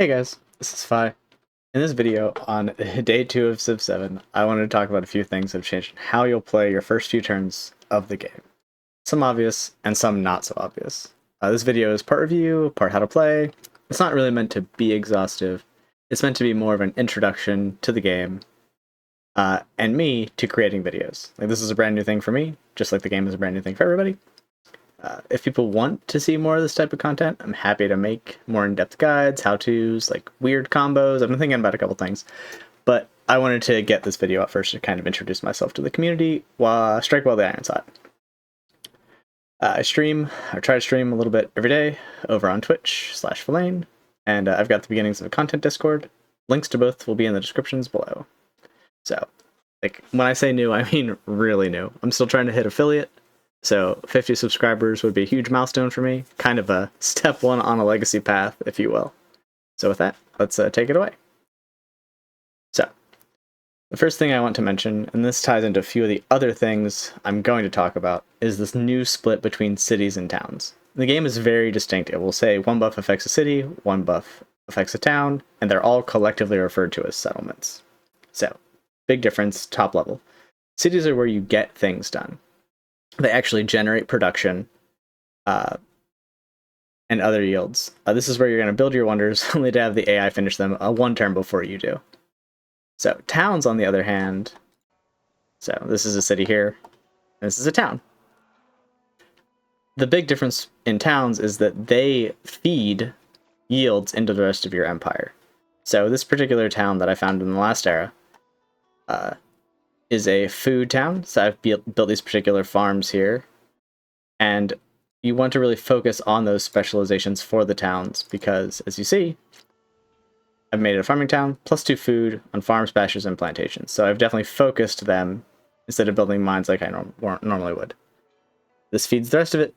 Hey guys, this is Phi. In this video on day 2 of Civ 7, I wanted to talk about a few things that have changed how you'll play your first few turns of the game. Some obvious and some not so obvious. This video is part review, part how to play. It's not really meant to be exhaustive. It's meant to be more of an introduction to the game and me to creating videos. Like, this is a brand new thing for me, just like the game is a brand new thing for everybody. If people want to see more of this type of content, I'm happy to make more in-depth guides, how-tos, like weird combos. I've been thinking about a couple things, but I wanted to get this video up first to kind of introduce myself to the community while strike while the iron's hot. I try to stream a little bit every day over on Twitch/Falane, and I've got the beginnings of a content Discord. Links to both will be in the descriptions below. So, like, when I say new, I mean really new. I'm still trying to hit affiliate. So 50 subscribers would be a huge milestone for me, kind of a step one on a legacy path, if you will. So with that, let's take it away. So, the first thing I want to mention, and this ties into a few of the other things I'm going to talk about, is this new split between cities and towns. The game is very distinct. It will say one buff affects a city, one buff affects a town, and they're all collectively referred to as settlements. So, big difference, top level. Cities are where you get things done. They actually generate production and other yields. This is where you're going to build your wonders, only to have the AI finish them one turn before you do. So towns, on the other hand, so this is a city here, and this is a town. The big difference in towns is that they feed yields into the rest of your empire. So this particular town that I found in the last era is a food town. So I've built these particular farms here, and you want to really focus on those specializations for the towns because, as you see, I've made it a farming town, +2 food on farms, pastures, and plantations. So I've definitely focused them instead of building mines like I normally would. This feeds the rest of it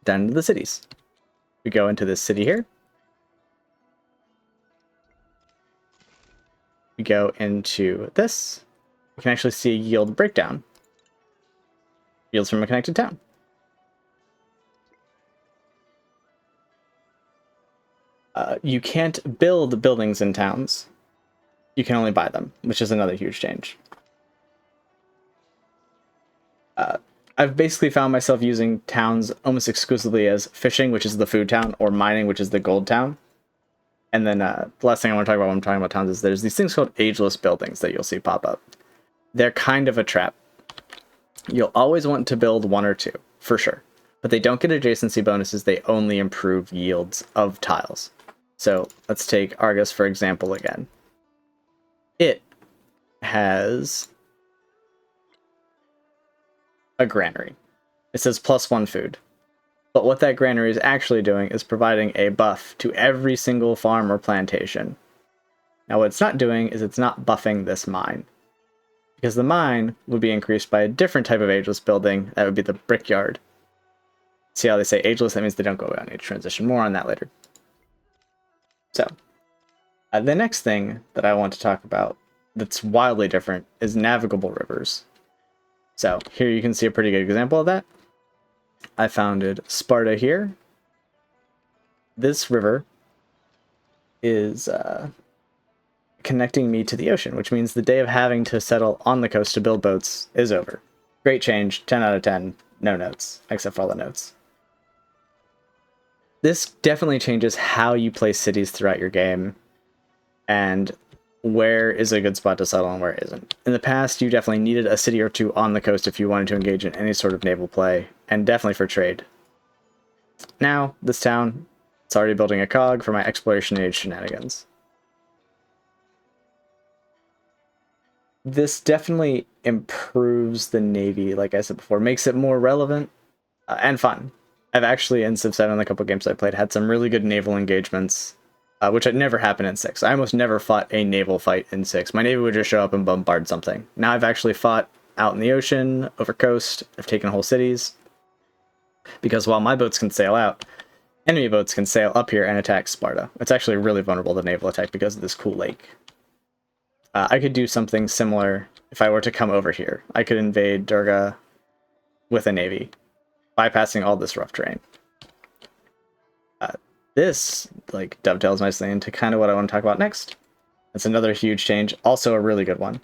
down into the cities. We go into this city here. We go into this. You can actually see a yield breakdown. Yields from a connected town. You can't build buildings in towns. You can only buy them, which is another huge change. I've basically found myself using towns almost exclusively as fishing, which is the food town, or mining, which is the gold town. And then the last thing I want to talk about when I'm talking about towns is there's these things called ageless buildings that you'll see pop up. They're kind of a trap. You'll always want to build one or two, for sure. But they don't get adjacency bonuses, they only improve yields of tiles. So let's take Argus, for example, again. It has a granary. It says +1 food. But what that granary is actually doing is providing a buff to every single farm or plantation. Now what it's not doing is it's not buffing this mine, because the mine would be increased by a different type of ageless building. That would be the brickyard. See how they say ageless? That means they don't go on age transition. More on that later. So, the next thing that I want to talk about that's wildly different is navigable rivers. So here you can see a pretty good example of that. I founded Sparta here. This river is connecting me to the ocean, which means the day of having to settle on the coast to build boats is over. Great change, 10 out of 10, no notes, except for all the notes. This definitely changes how you place cities throughout your game, and where is a good spot to settle and where isn't. In the past, you definitely needed a city or two on the coast if you wanted to engage in any sort of naval play, and definitely for trade. Now, this town, it's already building a cog for my exploration age shenanigans. This definitely improves the Navy, like I said before, makes it more relevant and fun. I've actually, in Civ 7, the couple games I played, had some really good naval engagements, which had never happened in 6. I almost never fought a naval fight in 6. My Navy would just show up and bombard something. Now I've actually fought out in the ocean, over coast, I've taken whole cities, because while my boats can sail out, enemy boats can sail up here and attack Sparta. It's actually really vulnerable to naval attack because of this cool lake. I could do something similar if I were to come over here. I could invade Durga with a navy, bypassing all this rough terrain. This like dovetails nicely into kind of what I want to talk about next. That's another huge change, also a really good one.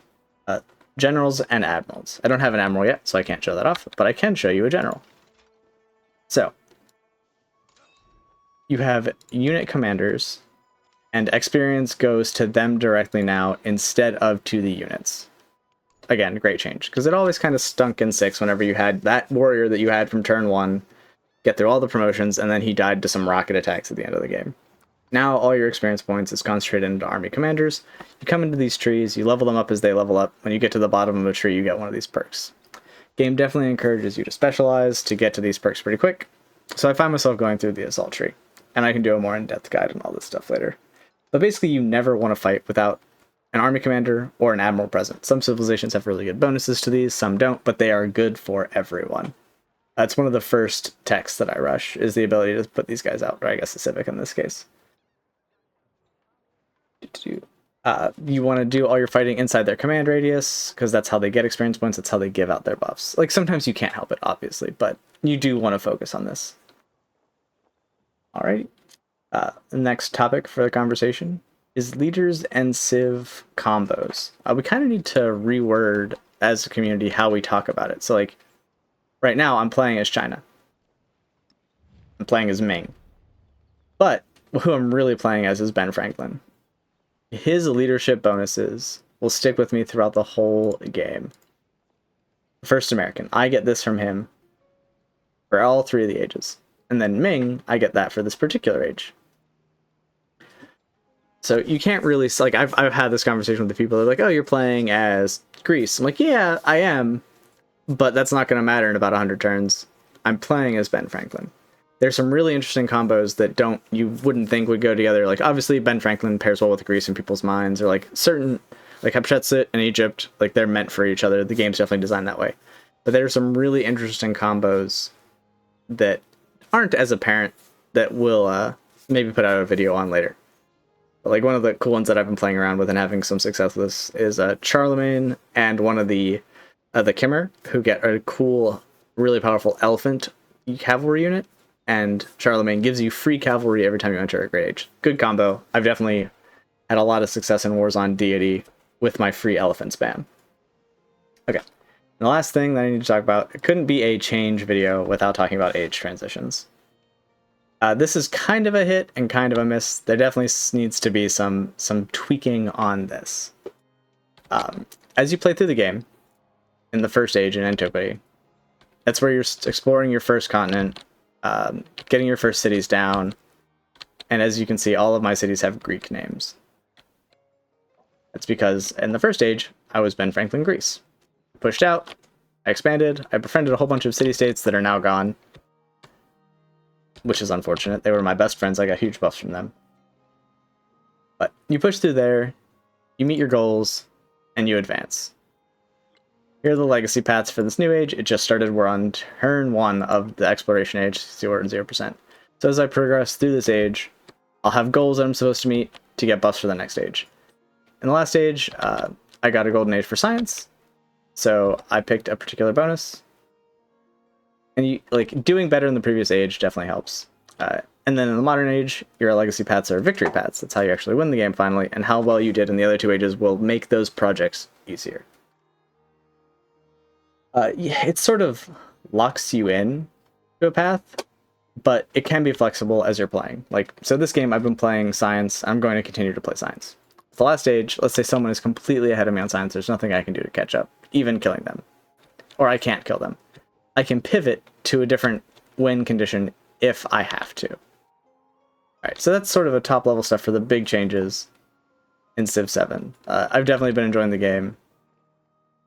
Generals and admirals. I don't have an admiral yet, so I can't show that off, but I can show you a general. So, you have unit commanders, and experience goes to them directly now instead of to the units. Again, great change, because it always kind of stunk in 6 whenever you had that warrior that you had from turn 1 get through all the promotions, and then he died to some rocket attacks at the end of the game. Now all your experience points is concentrated into army commanders. You come into these trees, you level them up as they level up. When you get to the bottom of a tree, you get one of these perks. Game definitely encourages you to specialize to get to these perks pretty quick. So I find myself going through the assault tree, and I can do a more in-depth guide on all this stuff later. But basically, you never want to fight without an army commander or an admiral present. Some civilizations have really good bonuses to these, some don't, but they are good for everyone. That's one of the first techs that I rush, is the ability to put these guys out, or I guess the Civic in this case. You want to do all your fighting inside their command radius, because that's how they get experience points, that's how they give out their buffs. Like, sometimes you can't help it, obviously, but you do want to focus on this. Alright, the next topic for the conversation is leaders and civ combos. We kind of need to reword as a community how we talk about it. So, like, right now I'm playing as China. I'm playing as Ming. But who I'm really playing as is Ben Franklin. His leadership bonuses will stick with me throughout the whole game. First American, I get this from him for all 3 of the ages. And then Ming, I get that for this particular age. So you can't really, like, I've had this conversation with the people. They're like, oh, you're playing as Greece. I'm like, yeah, I am. But that's not going to matter in about 100 turns. I'm playing as Ben Franklin. There's some really interesting combos that you wouldn't think would go together. Like, obviously, Ben Franklin pairs well with Greece in people's minds, or like certain, like Hatshepsut and Egypt, like they're meant for each other. The game's definitely designed that way. But there's some really interesting combos that aren't as apparent that we'll maybe put out a video on later. But like one of the cool ones that I've been playing around with and having some success with is Charlemagne and one of the Khmer, who get a cool, really powerful elephant cavalry unit. And Charlemagne gives you free cavalry every time you enter a great age. Good combo. I've definitely had a lot of success in Wars on Deity with my free elephant spam. Okay. And the last thing that I need to talk about, it couldn't be a change video without talking about age transitions. This is kind of a hit and kind of a miss. There definitely needs to be some tweaking on this. As you play through the game, in the first age in Antiquity, that's where you're exploring your first continent, getting your first cities down, and as you can see, all of my cities have Greek names. That's because in the first age, I was Ben Franklin, Greece. Pushed out, I expanded, I befriended a whole bunch of city-states that are now gone, which is unfortunate. They were my best friends, I got huge buffs from them. But you push through there, you meet your goals, and you advance. Here are the legacy paths for this new age. It just started. We're on turn 1 of the exploration age, 0%. So as I progress through this age, I'll have goals that I'm supposed to meet to get buffs for the next age. In the last age, I got a golden age for science, so I picked a particular bonus. And doing better in the previous age definitely helps. And then in the modern age, your legacy paths are victory paths. That's how you actually win the game finally, and how well you did in the other 2 ages will make those projects easier. Yeah, it sort of locks you in to a path, but it can be flexible as you're playing. So this game, I've been playing science. I'm going to continue to play science. The last stage, let's say someone is completely ahead of me on science. There's nothing I can do to catch up, even killing them. Or I can't kill them. I can pivot to a different win condition if I have to. Alright, so that's sort of a top level stuff for the big changes in Civ 7. I've definitely been enjoying the game.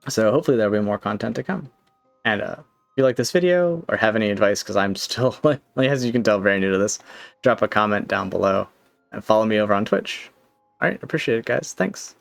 So hopefully there'll be more content to come. And if you like this video or have any advice, because I'm still, as you can tell, very new to this, drop a comment down below and follow me over on Twitch. Alright, appreciate it, guys. Thanks.